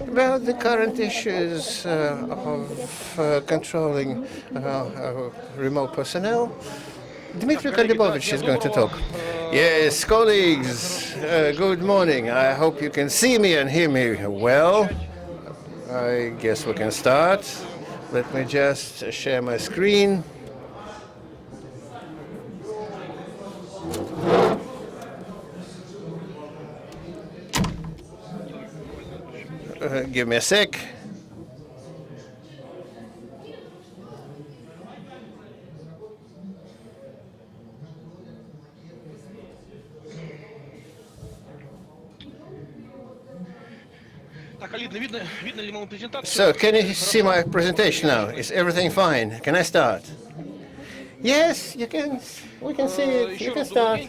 About the current issues of controlling remote personnel, Dmitry Kandybovich is going to talk. Yes, colleagues, good morning. I hope you can see me and hear me well. I guess we can start. Let me just share my screen. Give me a sec. So, can you see my presentation now? Is everything fine? Can I start? Yes, you can. We can see it. You can start.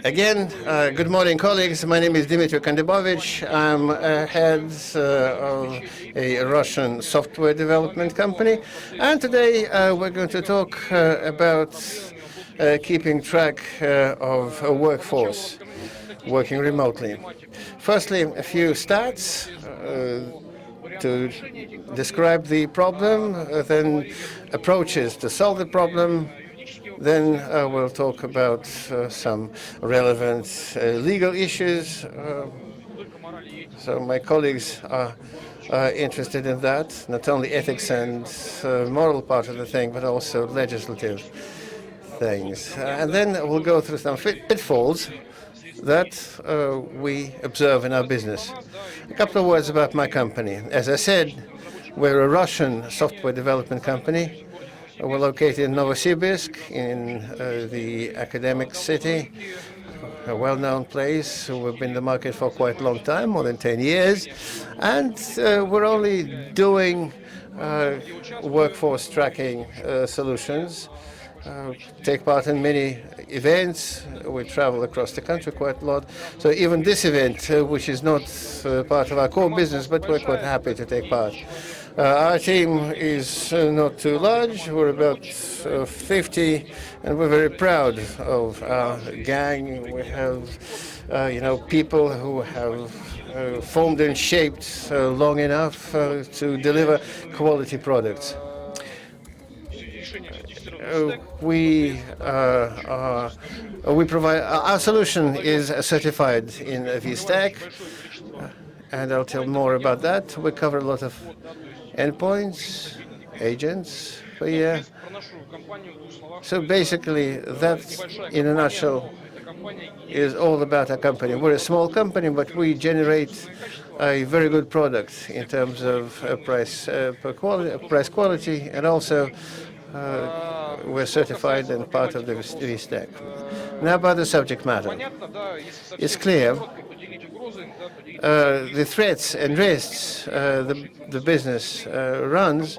Again, good morning, colleagues. My name is Dmitry Kandybovich. I'm head of a Russian software development company. And today we're going to talk about keeping track of a workforce working remotely. Firstly, a few stats to describe the problem, then approaches to solve the problem. Then we'll talk about some relevant legal issues. So my colleagues are interested in that, not only ethics and moral part of the thing, but also legislative things. And then we'll go through some pitfalls that we observe in our business. A couple of words about my company. As I said, we're a Russian software development company. We're located in Novosibirsk, in the academic city, a well-known place. We've been in the market for quite a long time, more than 10 years. And we're only doing workforce tracking solutions. Take part in many events. We travel across the country quite a lot. So even this event, which is not part of our core business, but we're quite happy to take part. Our team is not too large. We're about 50, and we're very proud of our gang. We have, people who have formed and shaped long enough to deliver quality products. We provide our solution is certified in VStack, and I'll tell more about that. We cover a lot of endpoints, agents per year. So basically, that, in a nutshell, is all about our company. We're a small company, but we generate a very good product in terms of price quality, and also we're certified and part of the VStack. Now about the subject matter. It's clear the threats and risks the business runs,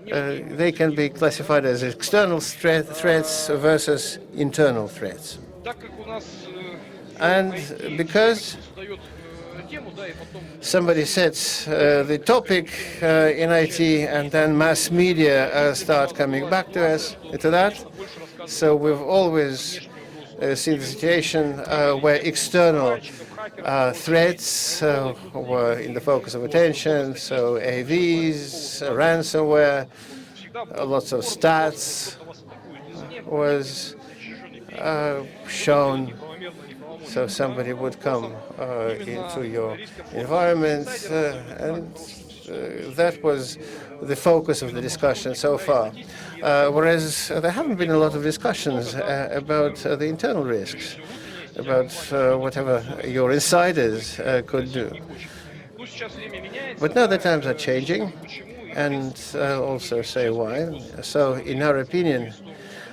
they can be classified as external threats versus internal threats. And because somebody sets the topic in IT, and then mass media start coming back to us to that. So we've always seen the situation where external threats were in the focus of attention. So AVs, ransomware, lots of stats was shown. So somebody would come into your environment, and that was the focus of the discussion so far. Whereas there haven't been a lot of discussions about the internal risks, about whatever your insiders could do. But now the times are changing, and I'll also say why. So in our opinion,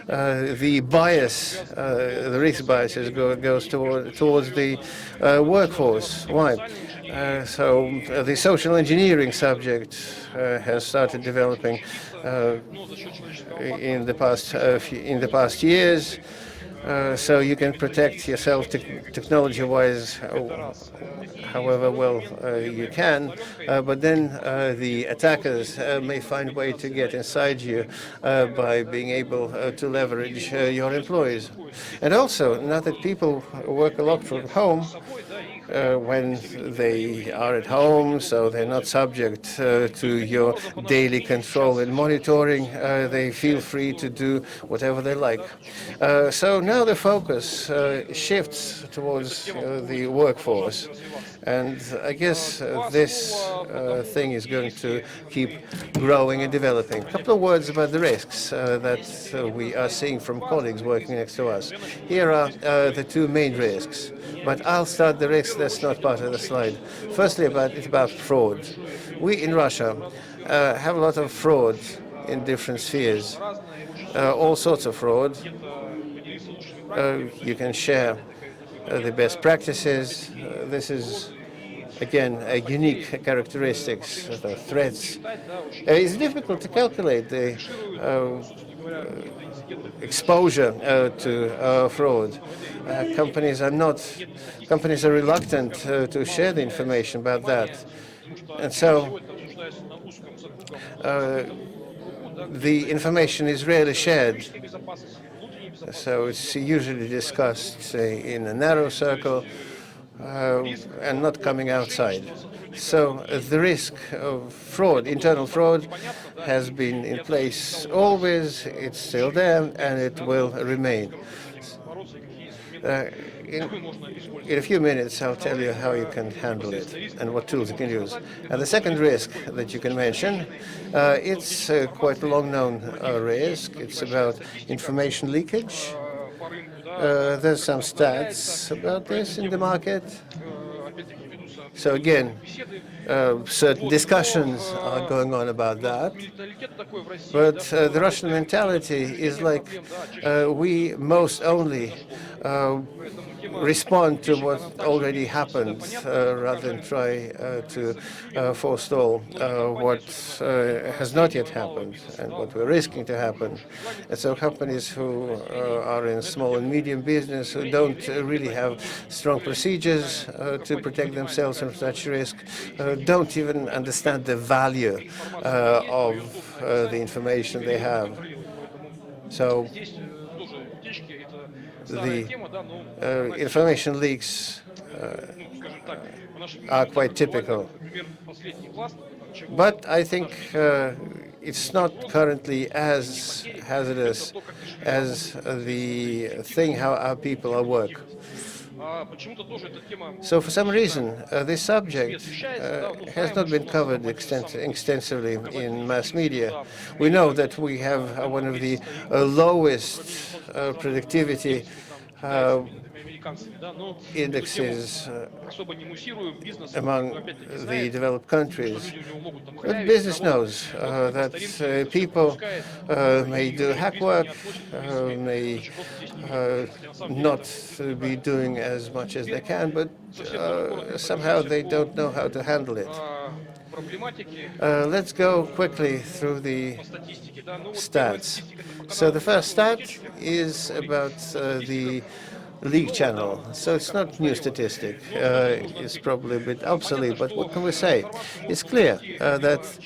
the bias, the risk bias goes towards the workforce. Why? So the social engineering subject has started developing in the past years. So you can protect yourself technology-wise however well you can, but then the attackers may find a way to get inside you by being able to leverage your employees. And also, now that people work a lot from home, when they are at home, so they're not subject to your daily control and monitoring. They feel free to do whatever they like. So now the focus shifts towards the workforce. And I guess this thing is going to keep growing and developing. A couple of words about the risks that we are seeing from colleagues working next to us. Here are the two main risks. But I'll start the risks that's not part of the slide. Firstly, it's about fraud. We in Russia have a lot of fraud in different spheres, all sorts of fraud. You can share the best practices. This is, again, a unique characteristics of the threats. It's difficult to calculate the exposure to fraud. Companies are reluctant to share the information about that, and so the information is rarely shared. So it's usually discussed, say, in a narrow circle and not coming outside. So the risk of fraud, internal fraud, has been in place always. It's still there, and it will remain. In a few minutes, I'll tell you how you can handle it and what tools you can use. And the second risk that you can mention, it's quite a long-known risk. It's about information leakage. There's some stats about this in the market. So again, certain discussions are going on about that. But the Russian mentality is like we most only respond to what already happened rather than try to forestall what has not yet happened and what we're risking to happen. And so companies who are in small and medium business who don't really have strong procedures to protect themselves from such risk don't even understand the value of the information they have. So the information leaks are quite typical. But I think it's not currently as hazardous as the thing how our people are work. So for some reason, this subject has not been covered extensively in mass media. We know that we have one of the lowest productivity indexes among the developed countries. But business knows that people may do hack work, may not be doing as much as they can, but somehow they don't know how to handle it. Let's go quickly through the stats. So the first stat is about the leak channel. So it's not new statistic. It's probably a bit obsolete, but what can we say? It's clear that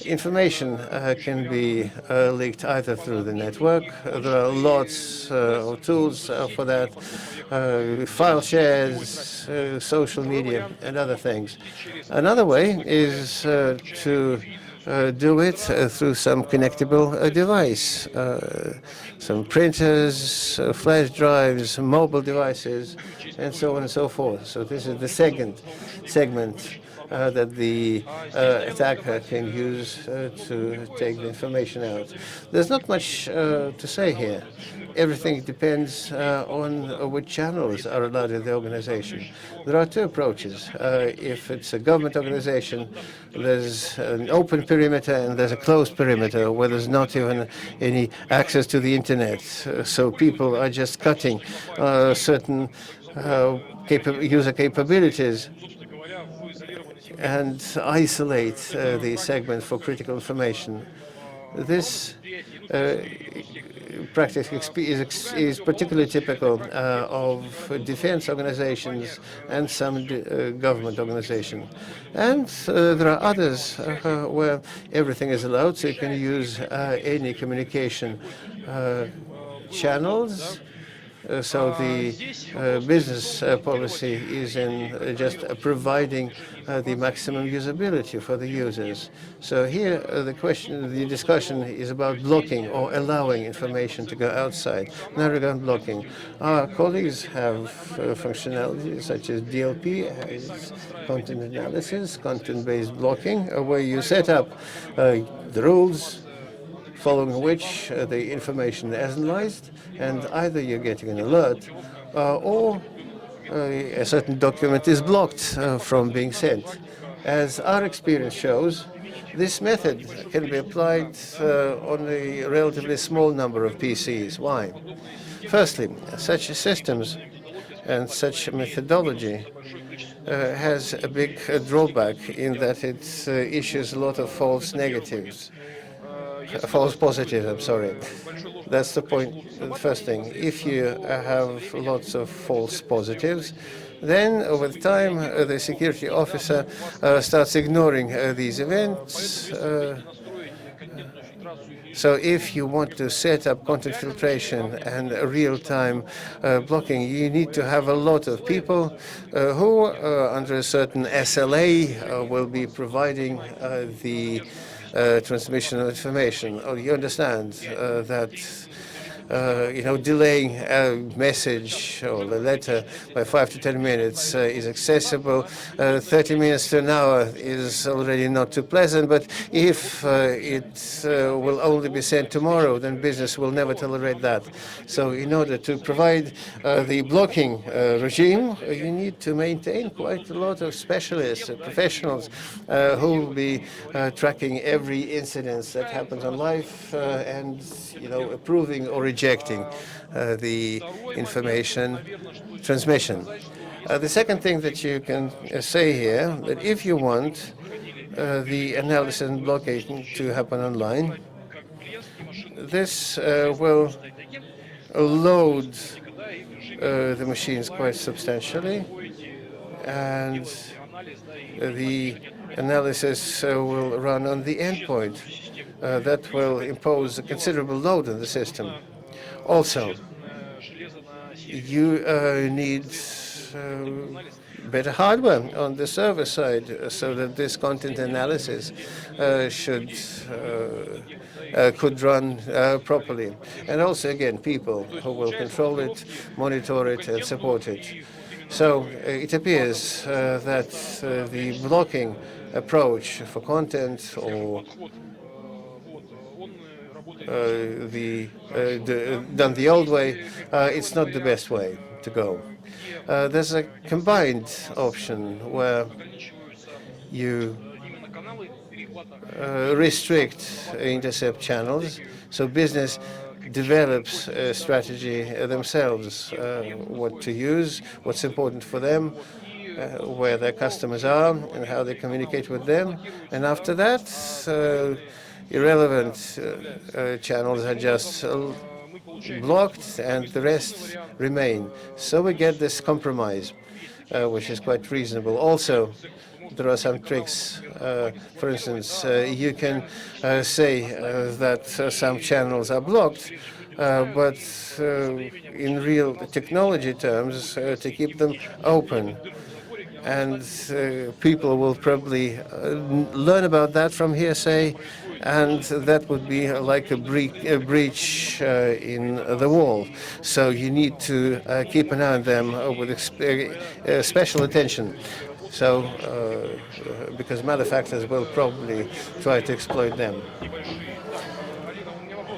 information can be leaked either through the network. There are lots of tools for that, file shares, social media, and other things. Another way is to do it through some connectable device, some printers, flash drives, mobile devices, and so on and so forth. So this is the second segment that the attacker can use to take the information out. There's not much to say here. Everything depends on which channels are allowed in the organization. There are two approaches. If it's a government organization, there's an open perimeter and there's a closed perimeter where there's not even any access to the internet. So people are just cutting certain user capabilities and isolate the segment for critical information. This practice is particularly typical of defense organizations and some government organizations. And there are others where everything is allowed, so you can use any communication channels. So the business policy is in just providing the maximum usability for the users. So here the discussion is about blocking or allowing information to go outside, not regarding blocking. Our colleagues have functionalities such as DLP, as content analysis, content-based blocking, where you set up the rules following which the information is analyzed, and either you're getting an alert or a certain document is blocked from being sent. As our experience shows, this method can be applied on a relatively small number of PCs. Why? Firstly, such systems and such methodology has a big drawback in that it issues a lot of false negatives. False positive, I'm sorry. That's the point, the first thing. If you have lots of false positives, then with time the security officer starts ignoring these events. So if you want to set up content filtration and real-time blocking, you need to have a lot of people who, under a certain SLA, will be providing the transmission of information. Oh, you understand that delaying a message or a letter by 5 to 10 minutes is accessible. 30 minutes to an hour is already not too pleasant, but if it will only be sent tomorrow, then business will never tolerate that. So in order to provide the blocking regime, you need to maintain quite a lot of specialists, professionals who will be tracking every incident that happens on live and approving or rejecting the information transmission. The second thing that you can say here, that if you want the analysis and blocking to happen online, this will load the machines quite substantially, and the analysis will run on the endpoint. That will impose a considerable load on the system. Also, you need better hardware on the server side so that this content analysis could run properly. And also, again, people who will control it, monitor it, and support it. So it appears that the blocking approach for content or done the old way, it's not the best way to go. There's a combined option where you restrict intercept channels, so business develops a strategy themselves, what to use, what's important for them, where their customers are, and how they communicate with them. And after that, irrelevant channels are just blocked, and the rest remain. So we get this compromise, which is quite reasonable. Also, there are some tricks. For instance, you can say that some channels are blocked, but in real technology terms, to keep them open. And people will probably learn about that from hearsay, and that would be like a breach in the wall. So you need to keep an eye on them with special attention. So, because malefactors will probably try to exploit them.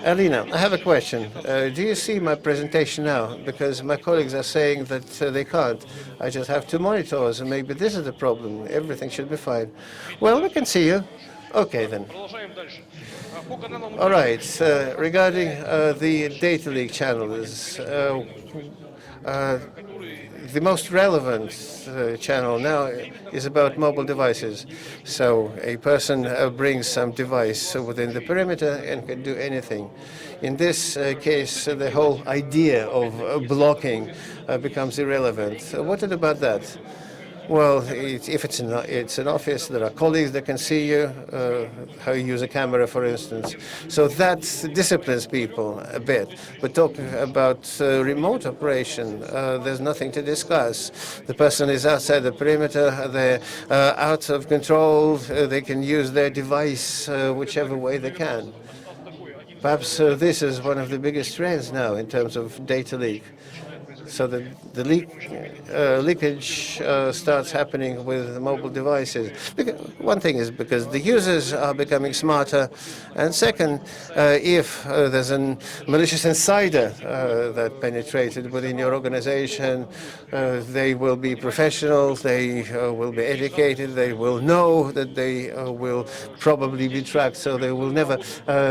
Alina, I have a question. Do you see my presentation now? Because my colleagues are saying that they can't. I just have two monitors, and maybe this is the problem. Everything should be fine. Well, we can see you. Okay, then. All right. Regarding the data leak channels, the most relevant channel now is about mobile devices. So a person brings some device within the perimeter and can do anything. In this case, the whole idea of blocking becomes irrelevant. What about that? Well, if it's an office, there are colleagues that can see you, how you use a camera, for instance. So that disciplines people a bit. But talking about remote operation, there's nothing to discuss. The person is outside the perimeter, they're out of control, they can use their device whichever way they can. Perhaps this is one of the biggest trends now in terms of data leak. So the leakage starts happening with mobile devices. One thing is because the users are becoming smarter, and second, if there's a malicious insider that penetrated within your organization, they will be professionals, they will be educated, they will know that they will probably be tracked, so they will never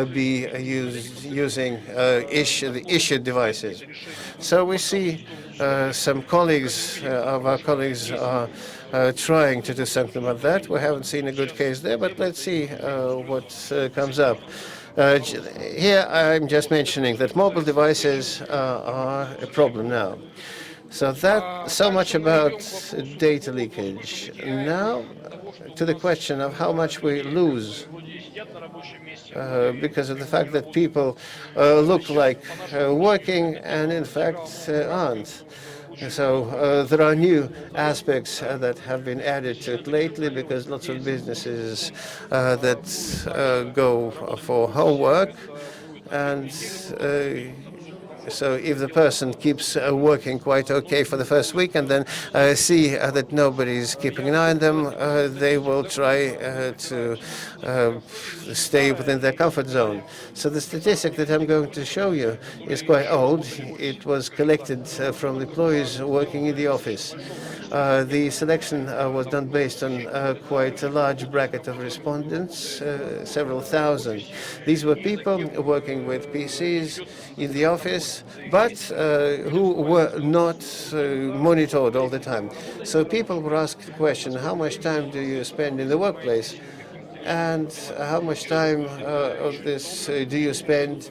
be using the issued devices. So we see some colleagues of our colleagues are trying to do something about that. We haven't seen a good case there, but let's see what comes up. Here I'm just mentioning that mobile devices are a problem now. So much about data leakage. Now to the question of how much we lose because of the fact that people look like working and in fact aren't. So there are new aspects that have been added to it lately because lots of businesses that go for homework, and so if the person keeps working quite okay for the first week and then see that nobody's keeping an eye on them, they will try to stay within their comfort zone. So the statistic that I'm going to show you is quite old. It was collected from employees working in the office. The selection was done based on quite a large bracket of respondents, several thousand. These were people working with PCs in the office, but who were not monitored all the time. So people were asked the question, how much time do you spend in the workplace? And how much time of this do you spend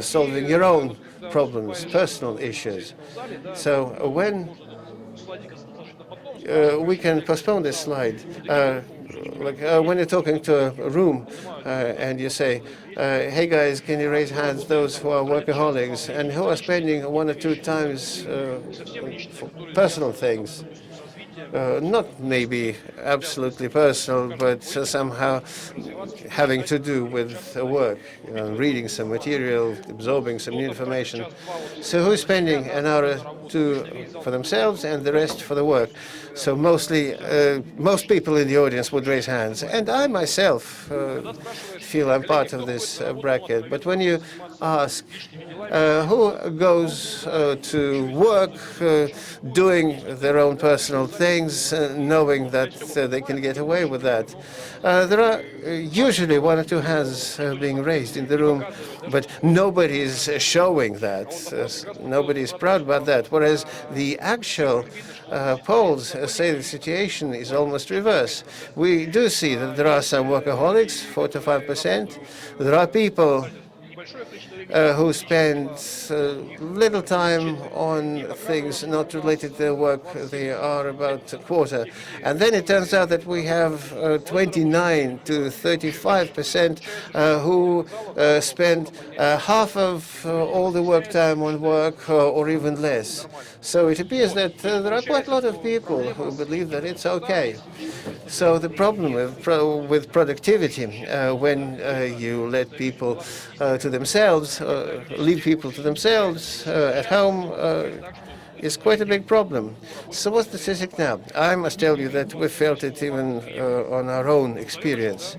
solving your own problems, personal issues? So when we can postpone this slide. When you're talking to a room and you say, hey guys, can you raise hands, those who are workaholics and who are spending 1 or 2 times for personal things? Not maybe absolutely personal, but somehow having to do with work, reading some material, absorbing some new information. So who's spending an hour or 2 for themselves and the rest for the work? So most people in the audience would raise hands, and I myself feel I'm part of this bracket. But when you ask who goes to work doing their own personal things, knowing that they can get away with that, there are usually 1 or 2 hands being raised in the room, but nobody is showing that. Nobody is proud about that. Whereas the actual polls say the situation is almost reverse. We do see that there are some workaholics, 4 to 5%. There are people who spend little time on things not related to their work. They are about a quarter. And then it turns out that we have 29 to 35% who spend half of all the work time on work or even less. So it appears that there are quite a lot of people who believe that it's okay. So the problem with productivity, when you let people to themselves, leave people to themselves at home, is quite a big problem. So what's the statistic now? I must tell you that we felt it even on our own experience.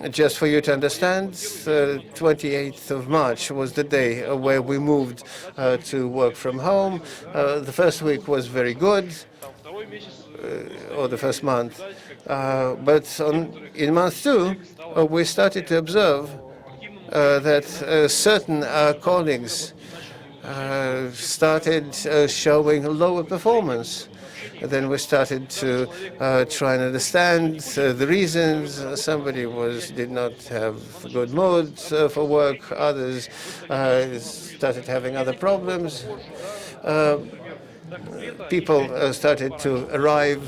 Just for you to understand, 28th of March was the day where we moved to work from home. The first week was very good, or the first month. But in month 2, we started to observe that certain colleagues started showing lower performance. Then we started to try and understand the reasons. Somebody did not have good mood for work. Others started having other problems. people started to arrive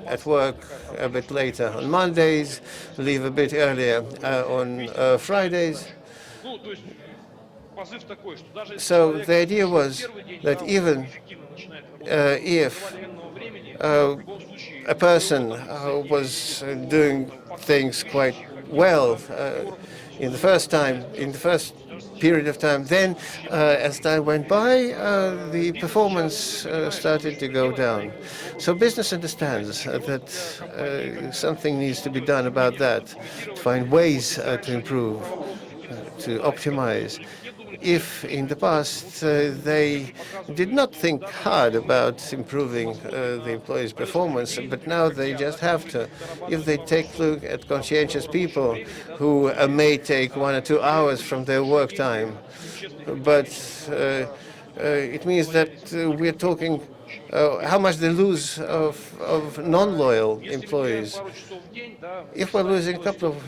at work a bit later on Mondays, leave a bit earlier on Fridays. So the idea was that even if a person was doing things quite well in the first period of time, then as time went by, the performance started to go down. So business understands that something needs to be done about that, to find ways to improve, to optimize. If in the past they did not think hard about improving the employees' performance, but now they just have to. If they take a look at conscientious people who may take 1 or 2 hours from their work time, but it means that we're talking how much they lose of non-loyal employees. If we're losing a couple of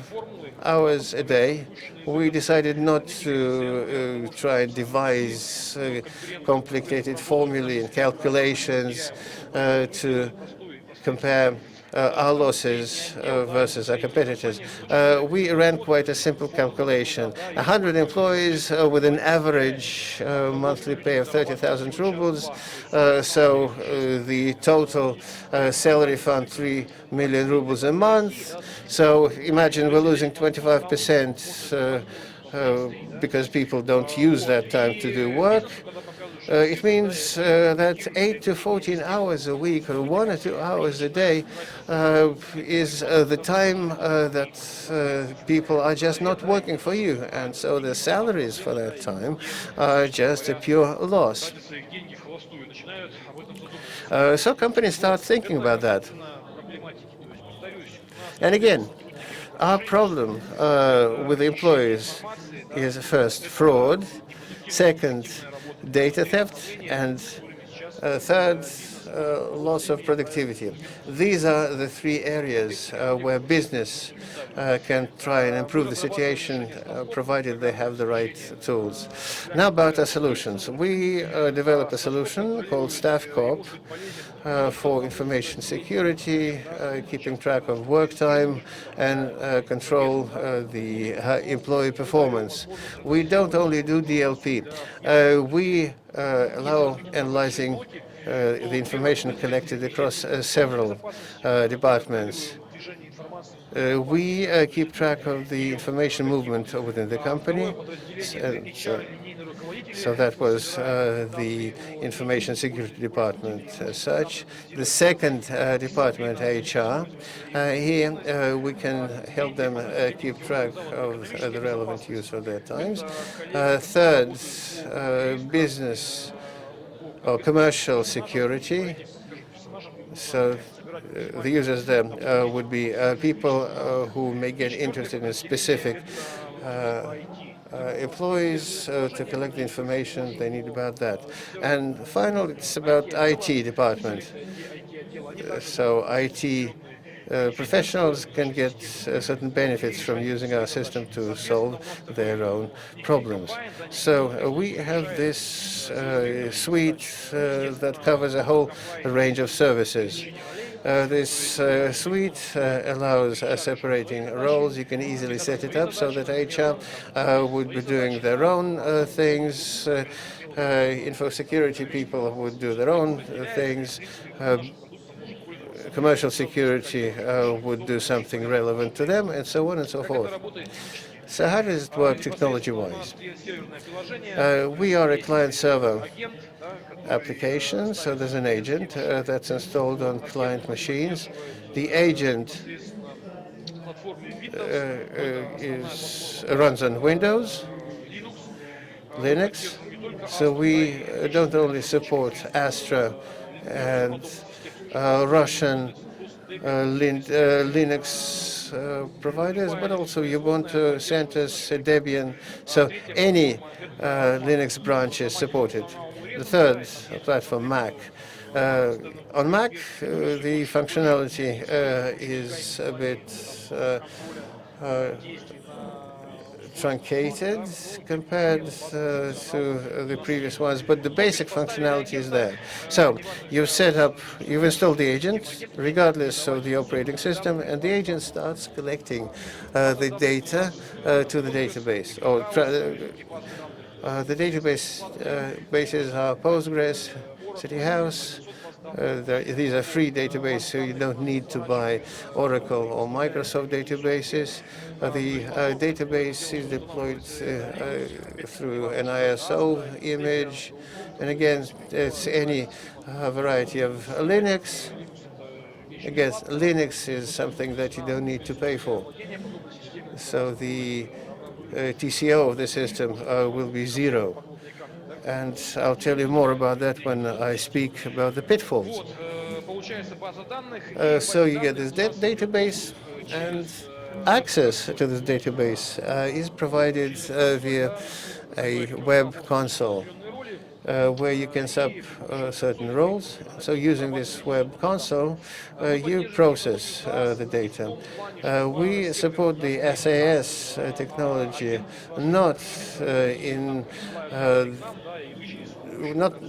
hours a day, we decided not to try and devise complicated formulae and calculations to compare our losses versus our competitors. We ran quite a simple calculation. 100 employees with an average monthly pay of 30,000 rubles. So the total salary fund 3 million rubles a month. So imagine we're losing 25% because people don't use that time to do work. It means that 8 to 14 hours a week, or 1 or 2 hours a day, is the time that people are just not working for you. And so the salaries for that time are just a pure loss. So companies start thinking about that. And again, our problem with employees is first fraud, second data theft, and third loss of productivity. These are the 3 areas where business can try and improve the situation, provided they have the right tools. Now about our solutions. We developed a solution called Staff Corp for information security, keeping track of work time, and control the employee performance. We don't only do DLP. We allow analyzing the information collected across several departments. We keep track of the information movement within the company. So that was the Information Security Department as such. The second department, HR, here we can help them keep track of the relevant use of their times. Third, business or commercial security. So the users there would be people who may get interested in specific employees to collect the information they need about that. And finally, it's about IT department. So IT professionals can get certain benefits from using our system to solve their own problems. So we have this suite that covers a whole range of services. This suite allows separating roles. You can easily set it up so that HR would be doing their own things. Info security people would do their own things. Commercial security would do something relevant to them, and so on and so forth. So how does it work technology-wise? We are a client-server application, so there's an agent that's installed on client machines. The agent runs on Windows, Linux, so we don't only support Astra and Russian Linux providers, but also Ubuntu, CentOS, Debian, so any Linux branch is supported. The third platform, Mac. On Mac, the functionality is a bit truncated compared to the previous ones, but the basic functionality is there. So you've installed the agent, regardless of the operating system, and the agent starts collecting the data to the database. The database bases are Postgres, City House. These are free databases, so you don't need to buy Oracle or Microsoft databases. The database is deployed through an ISO image, and again, it's any variety of Linux. Again, Linux is something that you don't need to pay for. So the TCO of the system will be 0. And I'll tell you more about that when I speak about the pitfalls. So you get this database, and access to this database is provided via a web console where you can set up certain roles. So using this web console, you process the data. We support the SAS technology, not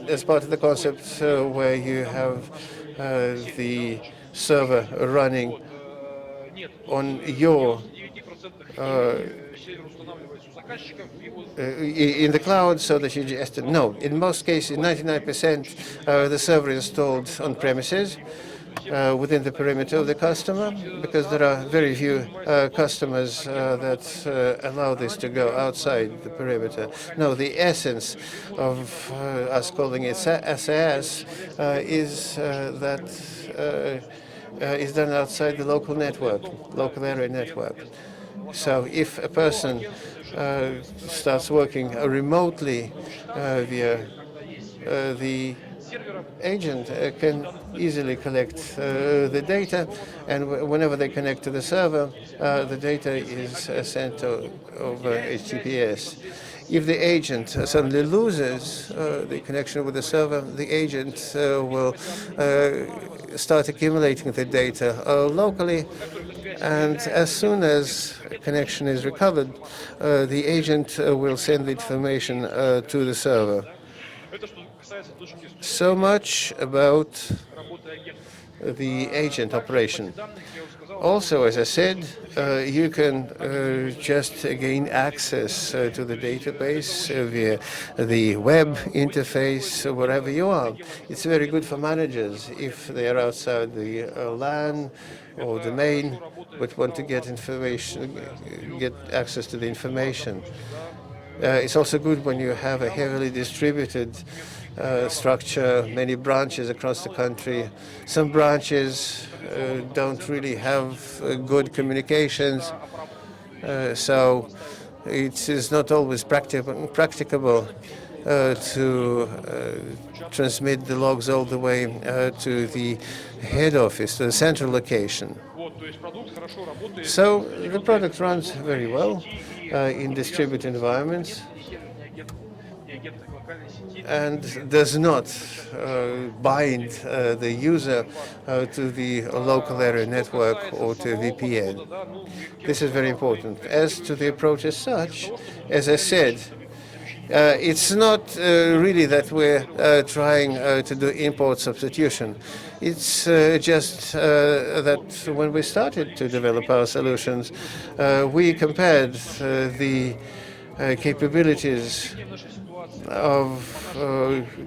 as part of the concept where you have the server running on your in the cloud, so that you just no. In most cases, 99%, the server installed on premises within the perimeter of the customer, because there are very few customers that allow this to go outside the perimeter. No, the essence of us calling it SAS is that is done outside the local network, local area network. So if a person starts working remotely via the agent can easily collect the data, and whenever they connect to the server, the data is sent over HTTPS. If the agent suddenly loses the connection with the server, the agent will start accumulating the data locally, and as soon as connection is recovered, the agent will send the information to the server. So much about the agent operation. Also, as I said, you can just gain access to the database via the web interface, wherever you are. It's very good for managers if they are outside the LAN or domain, but want to get information, get access to the information. It's also good when you have a heavily distributed structure, many branches across the country. Some branches don't really have good communications, so it is not always practicable to transmit the logs all the way to the head office, to the central location. So the product runs very well in distributed environments and does not bind the user to the local area network or to VPN. This is very important. As to the approach as such, as I said, it's not really that we're trying to do import substitution. It's just that when we started to develop our solutions, we compared the capabilities of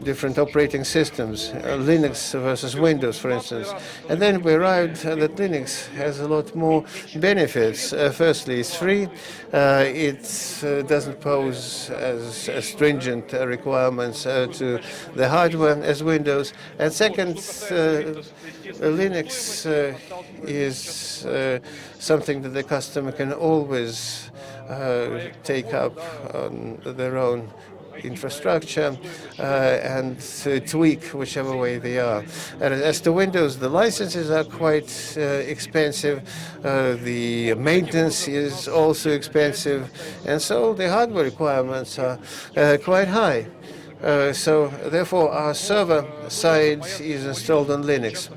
different operating systems, Linux versus Windows, for instance. And then we arrived that Linux has a lot more benefits. Firstly, it's free. It doesn't pose as stringent requirements to the hardware as Windows. And second, Linux is something that the customer can always take up on their own infrastructure and tweak whichever way they are. And as to Windows, the licenses are quite expensive, the maintenance is also expensive, and so the hardware requirements are quite high. So therefore our server side is installed on Linux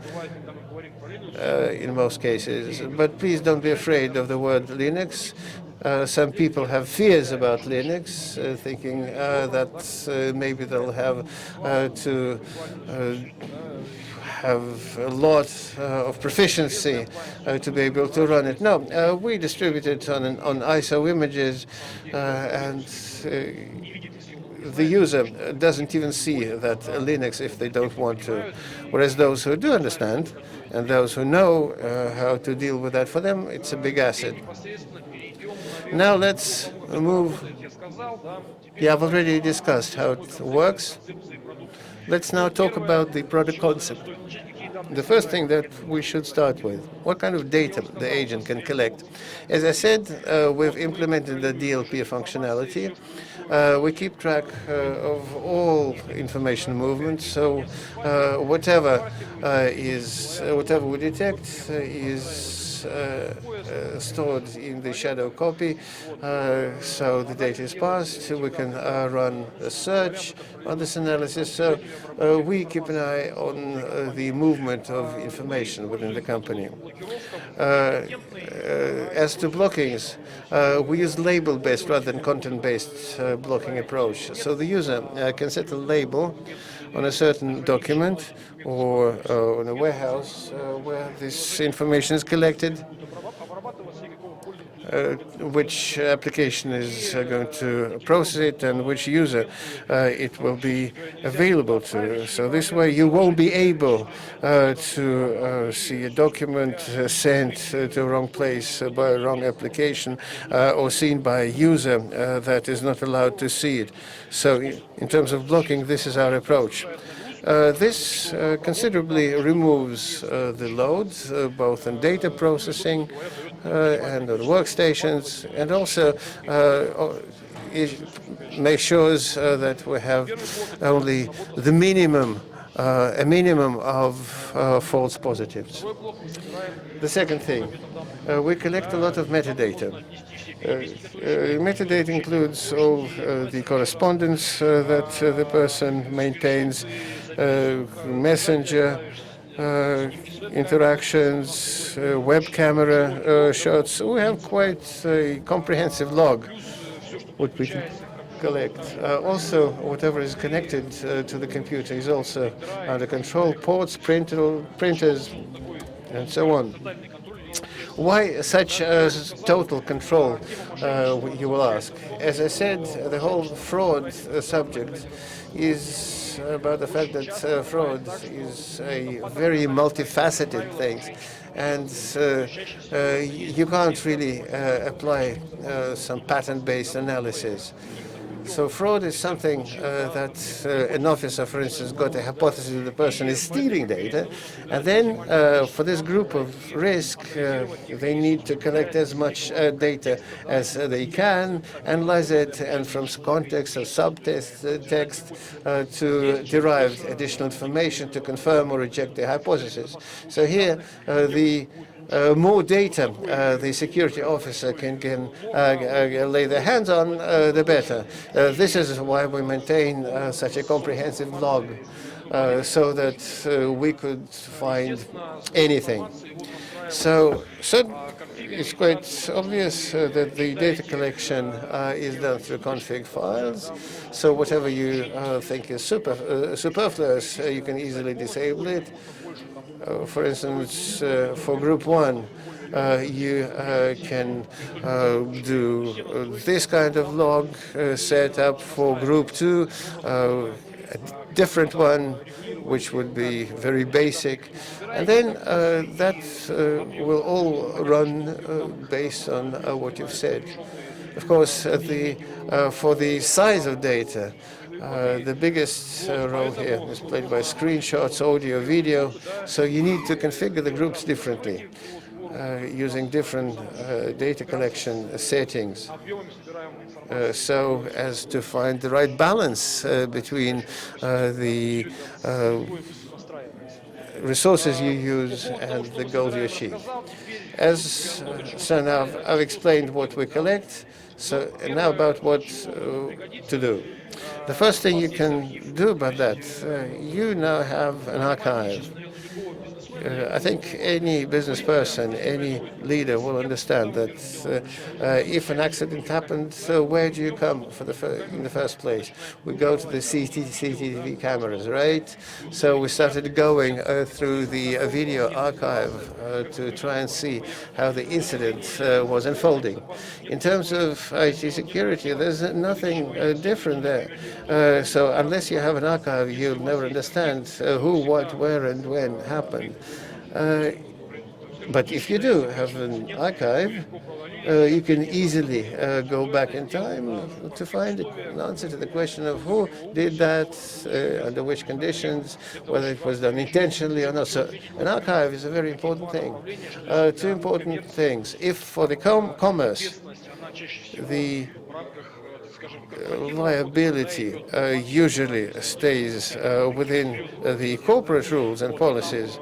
in most cases. But please don't be afraid of the word Linux. Some people have fears about Linux, thinking that maybe they'll have to have a lot of proficiency to be able to run it. No, we distribute it on ISO images, and the user doesn't even see that Linux if they don't want to. Whereas those who do understand and those who know how to deal with that, for them it's a big asset. Now let's move. Yeah, I've already discussed how it works. Let's now talk about the product concept. The first thing that we should start with, what kind of data the agent can collect. As I said, we've implemented the DLP functionality. We keep track of all information movements, so whatever we detect is stored in the shadow copy. So the data is passed. We can run a search on this analysis. So we keep an eye on the movement of information within the company. As to blockings, we use label-based rather than content-based blocking approach. So the user can set a label on a certain document or on a warehouse where this information is collected, which application is going to process it and which user it will be available to. So this way you won't be able to see a document sent to the wrong place by a wrong application or seen by a user that is not allowed to see it. So in terms of blocking, this is our approach. This considerably removes the loads, both in data processing and on workstations, and also it makes sure that we have only the minimum, a minimum of false positives. The second thing, we collect a lot of metadata. Metadata includes all the correspondence that the person maintains, messenger interactions, web camera shots. We have quite a comprehensive log, what we can collect. Also, whatever is connected to the computer is also under control, ports, printers, and so on. Why such total control, you will ask? As I said, the whole fraud subject is about the fact that fraud is a very multifaceted thing, and you can't really apply some pattern-based analysis. So fraud is something that an officer, for instance, got a hypothesis that the person is stealing data, and then for this group of risk, they need to collect as much data as they can, analyze it, and from context or subtext text to derive additional information to confirm or reject the hypothesis. So here, the more data the security officer can lay their hands on, the better. This is why we maintain such a comprehensive log, so that we could find anything. So it's quite obvious that the data collection is done through config files. So whatever you think is superfluous, you can easily disable it. For instance, for group 1, you can do this kind of log setup. For group 2, a different one, which would be very basic. And then that will all run based on what you've said. Of course, for the size of data, the biggest role here is played by screenshots, audio, video. So you need to configure the groups differently, using different data collection settings, so as to find the right balance between the resources you use and the goals you achieve. So now I've explained what we collect. So now about what to do. The first thing you can do about that, you now have an archive. I think any business person, any leader will understand that if an accident happened, so where do you come for in the first place? We go to the CCTV cameras, right? So we started going through the video archive to try and see how the incident was unfolding. In terms of IT security, there's nothing different there. So unless you have an archive, you'll never understand who, what, where, and when happened. But if you do have an archive, you can easily go back in time to find an answer to the question of who did that, under which conditions, whether it was done intentionally or not. So an archive is a very important thing. Two important things. If for the commerce, the liability usually stays within the corporate rules and policies,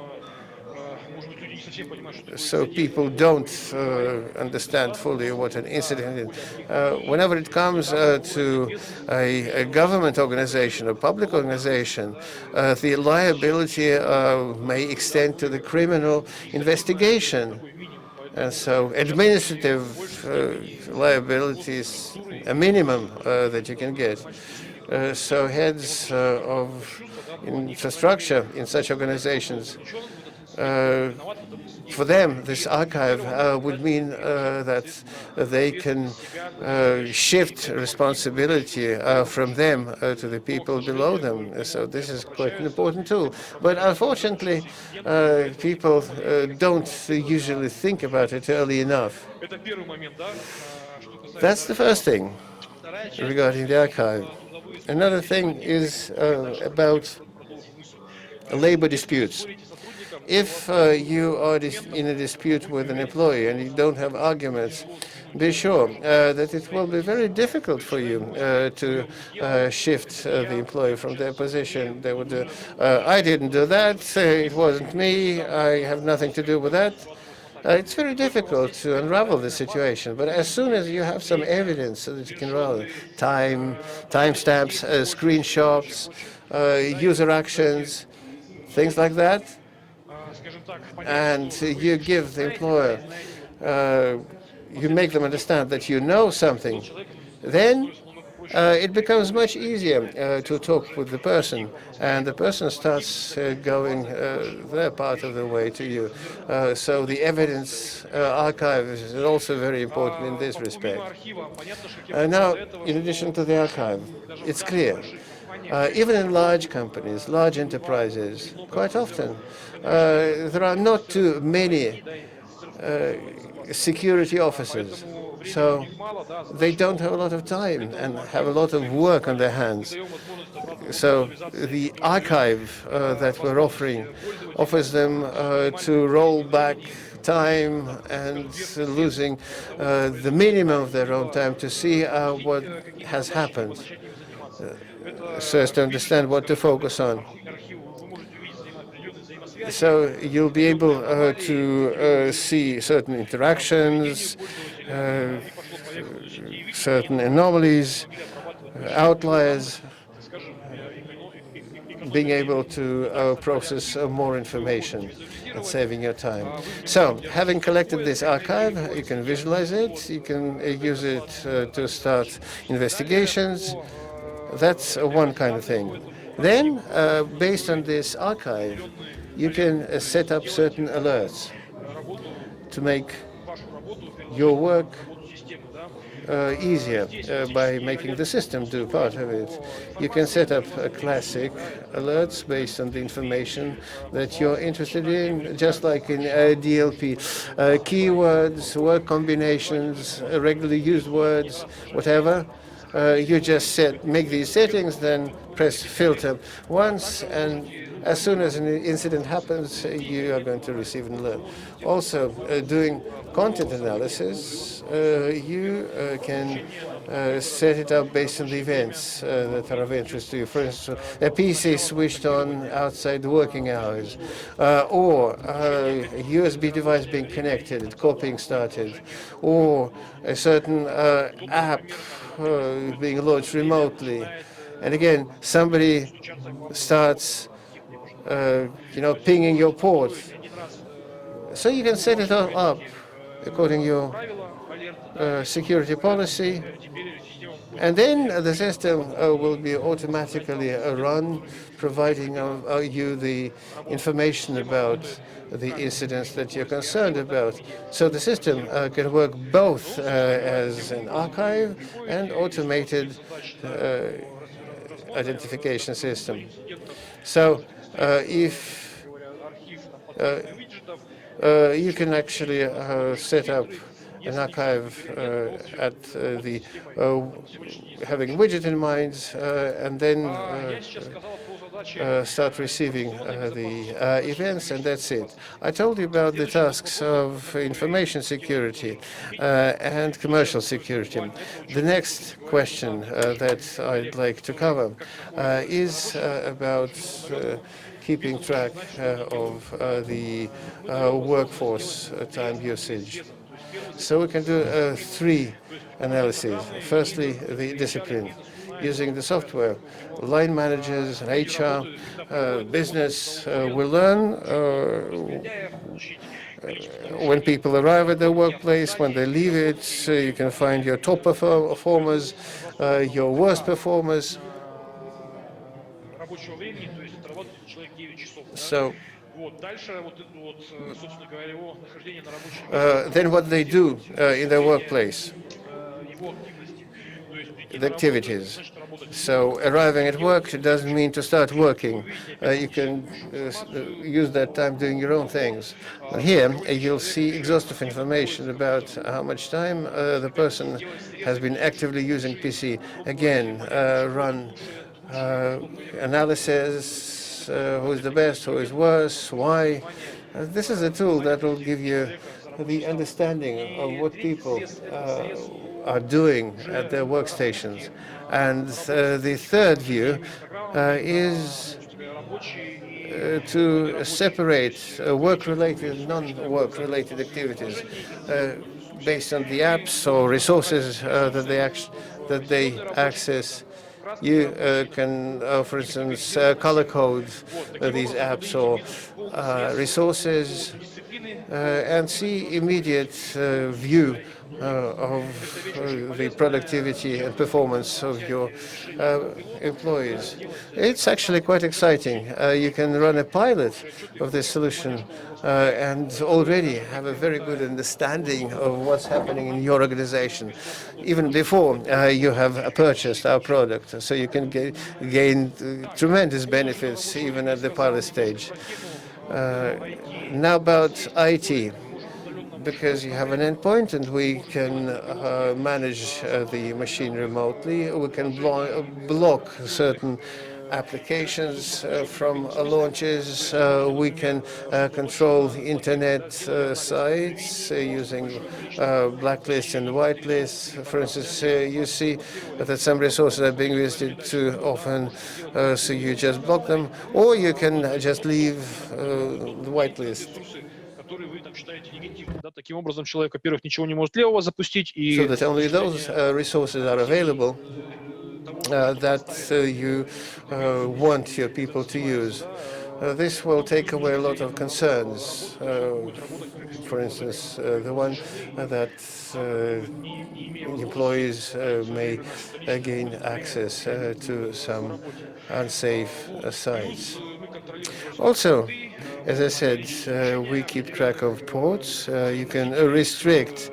so people don't understand fully what an incident is. Whenever it comes to a government organization, a public organization, the liability may extend to the criminal investigation. And so administrative liability is a minimum that you can get. So heads of infrastructure in such organizations, for them, this archive would mean that they can shift responsibility from them to the people below them. So this is quite an important tool. But unfortunately, people don't usually think about it early enough. That's the first thing regarding the archive. Another thing is about labor disputes. If you are in a dispute with an employee and you don't have arguments, be sure that it will be very difficult for you to shift the employee from their position. They would, I didn't do that, it wasn't me, I have nothing to do with that. It's very difficult to unravel the situation, but as soon as you have some evidence so that you can unravel timestamps, screenshots, user actions, things like that, and you give the employer, you make them understand that you know something, then it becomes much easier to talk with the person, and the person starts going their part of the way to you. So the evidence archive is also very important in this respect. Now, in addition to the archive, it's clear, even in large companies, large enterprises, quite often, there are not too many security officers. So they don't have a lot of time and have a lot of work on their hands. So the archive that we're offering offers them to roll back time and losing the minimum of their own time to see what has happened, so as to understand what to focus on. So you'll be able to see certain interactions, certain anomalies, outliers, being able to process more information and saving your time. So, having collected this archive, you can visualize it, you can use it to start investigations. That's one kind of thing. Then, based on this archive, you can set up certain alerts to make your work easier by making the system do part of it. You can set up classic alerts based on the information that you're interested in, just like in DLP. Keywords, word combinations, regularly used words, whatever. You just make these settings, then press filter once, and as soon as an incident happens, you are going to receive an alert. Also, doing content analysis, you can set it up based on the events that are of interest to you. For instance, a PC switched on outside working hours, or a USB device being connected, copying started, or a certain app being launched remotely. And again, somebody starts pinging your port. So you can set it all up according to your security policy, and then the system will be automatically run, providing you the information about the incidents that you're concerned about. So the system can work both as an archive and automated identification system. So if you can actually set up an archive at the having widget in mind, and then start receiving the events, and that's it. I told you about the tasks of information security and commercial security. The next question that I'd like to cover is about keeping track of the workforce time usage. So we can do three analyses. Firstly, the discipline. Using the software, line managers and HR, business will learn when people arrive at their workplace, when they leave it. You can find your top performers, your worst performers. So then what they do in their workplace, the activities. So arriving at work doesn't mean to start working. You can use that time doing your own things. Here you'll see exhaustive information about how much time the person has been actively using PC. Again, run analysis, who is the best, who is worse, why. This is a tool that will give you the understanding of what people are doing at their workstations. And the third view is to separate work-related and non-work-related activities based on the apps or resources that they access. You can, for instance, color code these apps or resources and see immediate view of the productivity and performance of your employees. It's actually quite exciting. You can run a pilot of this solution and already have a very good understanding of what's happening in your organization, even before you have purchased our product. So you can gain tremendous benefits even at the pilot stage. Now about IT. Because you have an endpoint and we can manage the machine remotely, we can block certain applications from launches. We can control internet sites using blacklists and whitelists. For instance, you see that some resources are being visited too often, so you just block them, or you can just leave the whitelist. So that only those resources are available that you want your people to use. This will take away a lot of concerns. For instance, the one that employees may gain access to some unsafe sites. Also, as I said, we keep track of ports. You can restrict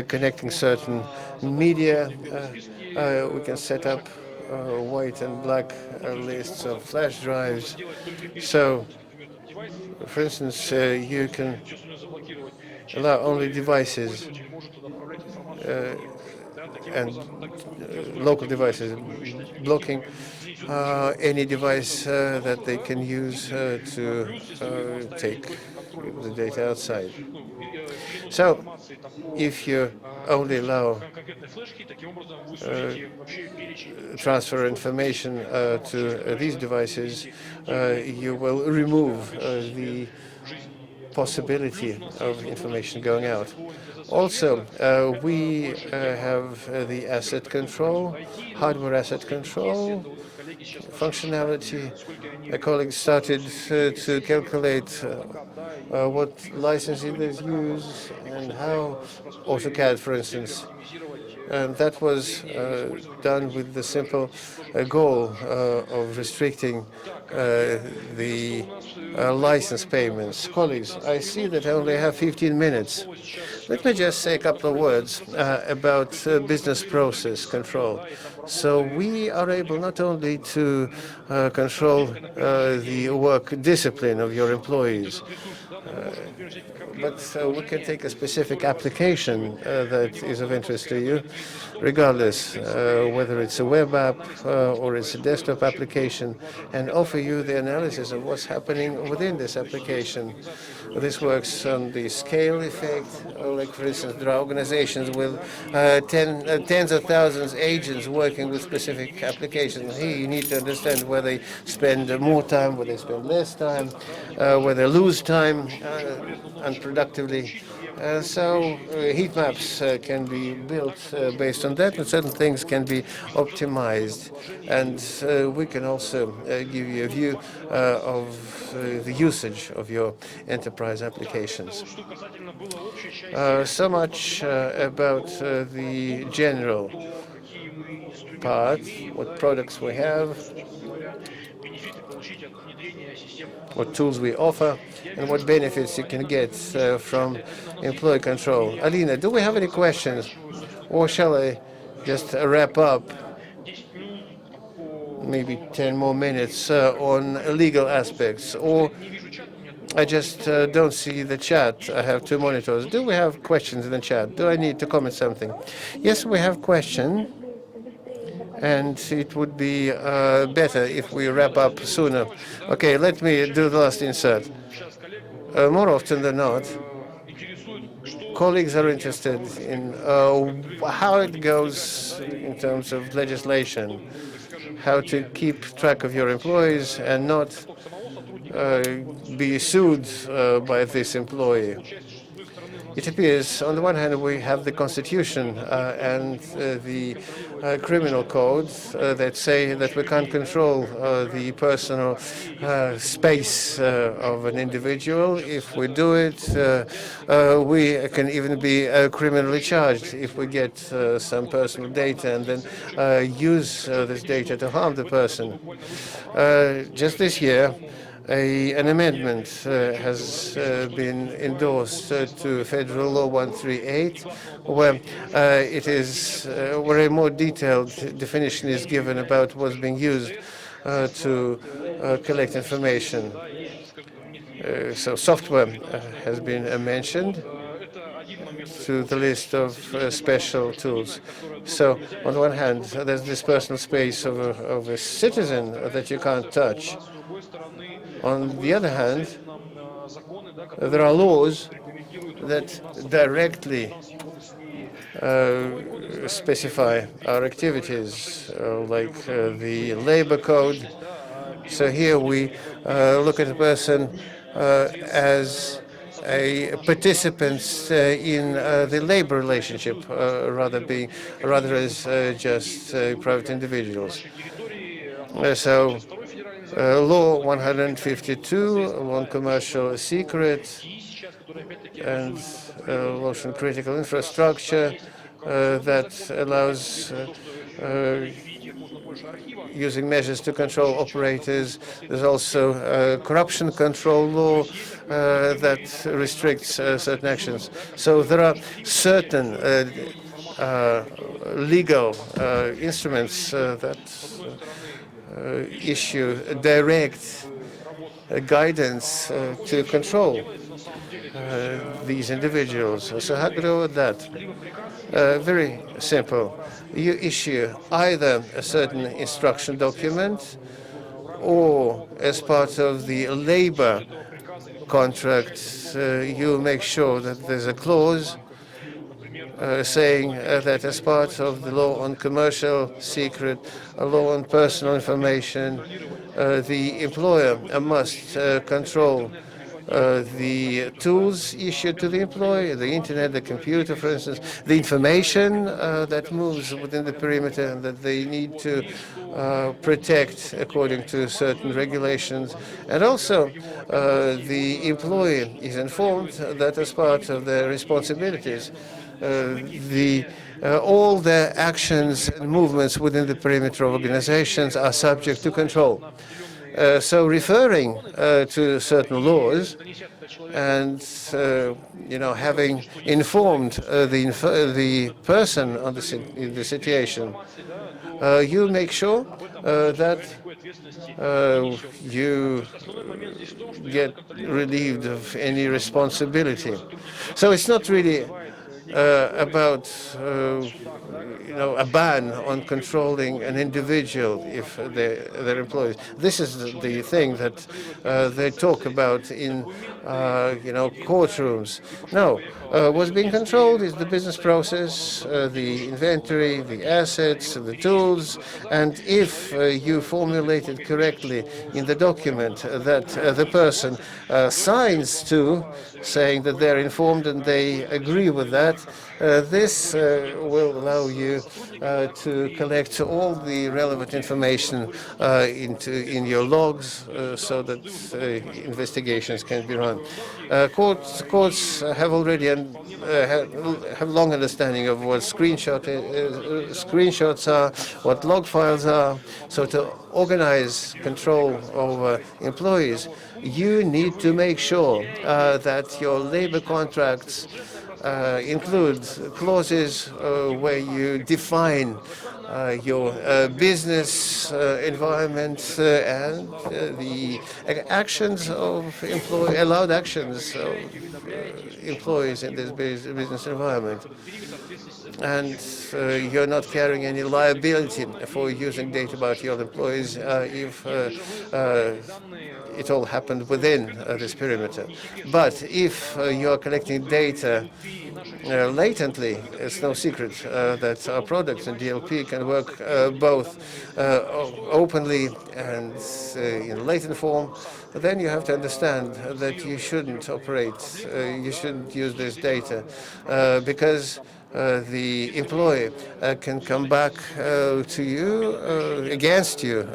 connecting certain media. We can set up white and black lists of flash drives. So, for instance, you can allow only devices and local devices, blocking any device that they can use to take the data outside. So, if you only allow transfer information to these devices, you will remove the possibility of information going out. Also, we have the asset control, hardware asset control functionality. A colleague started to calculate what licenses they use and how AutoCAD, for instance. And that was done with the simple goal of restricting the license payments. Colleagues, I see that I only have 15 minutes. Let me just say a couple of words about business process control. So we are able not only to control the work discipline of your employees, but we can take a specific application that is of interest to you, regardless whether it's a web app or it's a desktop application, and offer you the analysis of what's happening within this application. This works on the scale effect. Like, for instance, there are organizations with tens of thousands of agents working with specific applications. Here you need to understand where they spend more time, where they spend less time, where they lose time unproductively. So heat maps can be built based on that, and certain things can be optimized. And we can also give you a view of the usage of your enterprise applications. So much about the general part, what products we have, what tools we offer, and what benefits you can get from employee control. Alina, do we have any questions? Or shall I just wrap up maybe 10 more minutes on legal aspects? Or I just don't see the chat. I have two monitors. Do we have questions in the chat? Do I need to comment something? Yes, we have questions. And it would be better if we wrap up sooner. Okay, let me do the last insert. More often than not, colleagues are interested in how it goes in terms of legislation, how to keep track of your employees and not be sued by this employee. It appears, on the one hand, we have the Constitution and the criminal codes that say that we can't control the personal space of an individual. If we do it, we can even be criminally charged if we get some personal data and then use this data to harm the person. Just this year, an amendment has been endorsed to Federal Law 138, where where a more detailed definition is given about what's being used to collect information. So software has been mentioned to the list of special tools. So on the one hand, there's this personal space of a citizen that you can't touch. On the other hand, there are laws that directly specify our activities, like the labor code. So here we look at a person as a participant in the labor relationship, rather as just private individuals. So Law 152 on commercial secret and law on critical infrastructure that allows using measures to control operators. There's also corruption control law that restricts certain actions. So there are certain legal instruments that issue direct guidance to control these individuals. So how do we do that? Very simple. You issue either a certain instruction document or as part of the labor contract, you make sure that there's a clause saying that as part of the law on commercial secret, a law on personal information, the employer must control the tools issued to the employee, the internet, the computer, for instance, the information that moves within the perimeter that they need to protect according to certain regulations. And also, the employee is informed that as part of their responsibilities, all the actions and movements within the perimeter of organizations are subject to control. So referring to certain laws and having informed the person on in the situation, you make sure that you get relieved of any responsibility. So it's not really about a ban on controlling an individual if they're employees. This is the thing that they talk about in courtrooms. No, what's being controlled is the business process, the inventory, the assets, the tools, and if you formulate it correctly in the document that the person signs to, saying that they're informed and they agree with that, this will allow you to collect all the relevant information in your logs so that investigations can be run. Courts have already have long understanding of what screenshots are, what log files are. So to organize control over employees, you need to make sure that your labor contracts include clauses where you define your business environment and the actions of allowed actions of employees in this business environment. And you're not carrying any liability for using data about your employees if it all happened within this perimeter. But if you are collecting data latently, it's no secret that our products in DLP can work both openly and in latent form. Then you have to understand that you shouldn't you shouldn't use this data because the employee can come back to you against you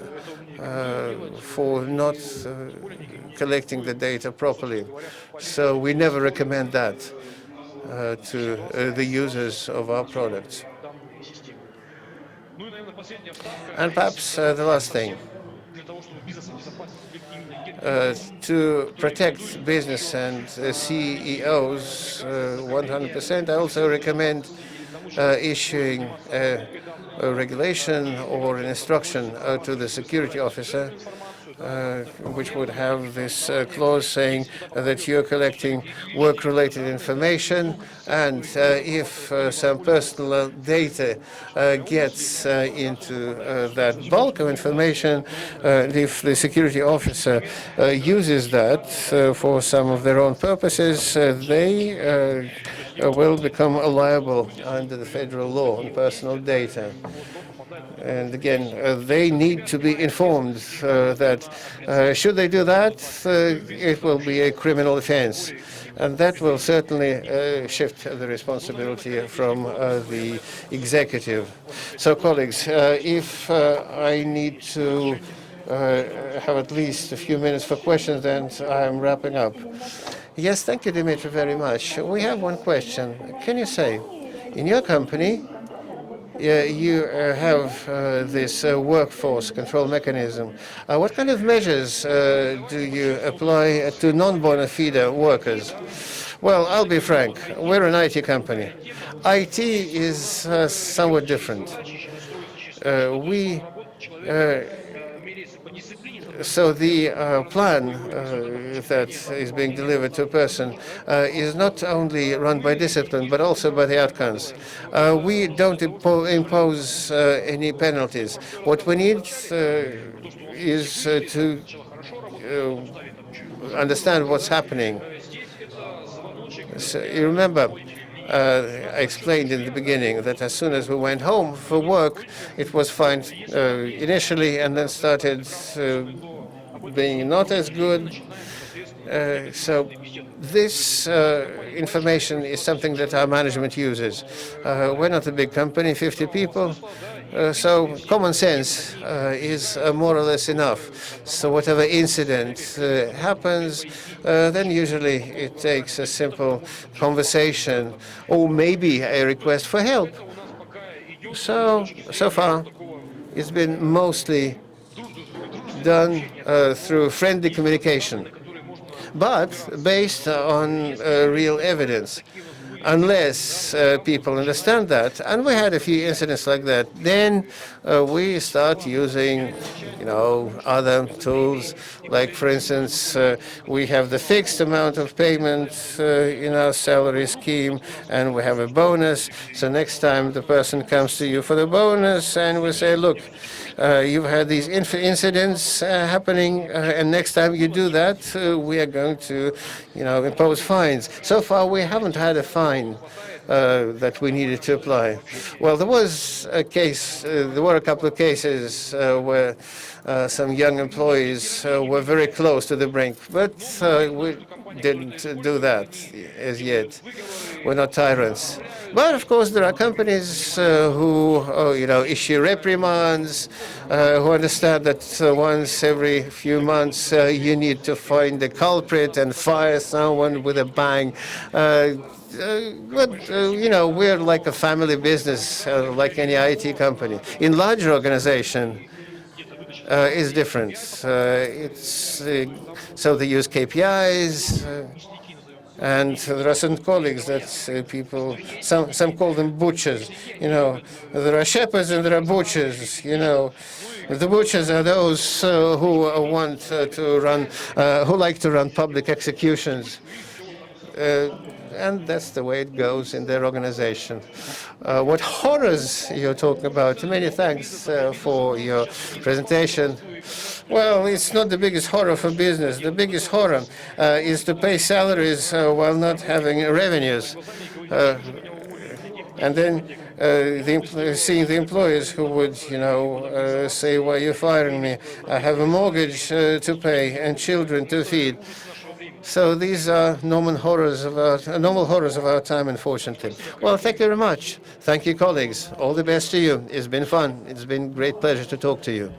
for not collecting the data properly. So we never recommend that to the users of our products. And perhaps the last thing, to protect business and CEOs 100%, I also recommend issuing a regulation or an instruction to the security officer which would have this clause saying that you're collecting work-related information, and if some personal data gets into that bulk of information, if the security officer uses that for some of their own purposes, they will become liable under the federal law on personal data. And again, they need to be informed that should they do that, it will be a criminal offense. And that will certainly shift the responsibility from the executive. So, colleagues, if I need to have at least a few minutes for questions, then I'm wrapping up. Yes, thank you, Dmitry, very much. We have one question. Can you say, in your company, you have this workforce control mechanism. What kind of measures do you apply to non-bona fide workers? Well, I'll be frank. We're an IT company. IT is somewhat different. So the plan that is being delivered to a person is not only run by discipline, but also by the outcomes. We don't impose any penalties. What we need is to understand what's happening. So you remember, I explained in the beginning that as soon as we went home for work, it was fine initially, and then started being not as good. So this information is something that our management uses. We're not a big company, 50 people, so common sense is more or less enough. So whatever incident happens, then usually it takes a simple conversation or maybe a request for help. So far, it's been mostly done through friendly communication, but based on real evidence. Unless people understand that, and we had a few incidents like that, then we start using, other tools. Like, for instance, we have the fixed amount of payment in our salary scheme, and we have a bonus. So next time the person comes to you for the bonus, and we say, look, you've had these incidents happening, and next time you do that, we are going to, impose fines. So far, we haven't had a fine that we needed to apply. Well, there was a case. There were a couple of cases where some young employees were very close to the brink, but we didn't do that as yet. We're not tyrants. But of course, there are companies who, issue reprimands, who understand that once every few months you need to find the culprit and fire someone with a bang. But we're like a family business, like any IT company. In larger organization, is different. So they use KPIs. And there are some colleagues that some call them butchers. There are shepherds and there are butchers. The butchers are those who want to run, who like to run public executions. And that's the way it goes in their organization. What horrors you're talking about? Many thanks for your presentation. Well, it's not the biggest horror for business. The biggest horror is to pay salaries while not having revenues. And then seeing the employees who would, say, why are you firing me? I have a mortgage to pay and children to feed. So these are normal horrors of our time, unfortunately. Well, thank you very much. Thank you, colleagues. All the best to you. It's been fun. It's been a great pleasure to talk to you.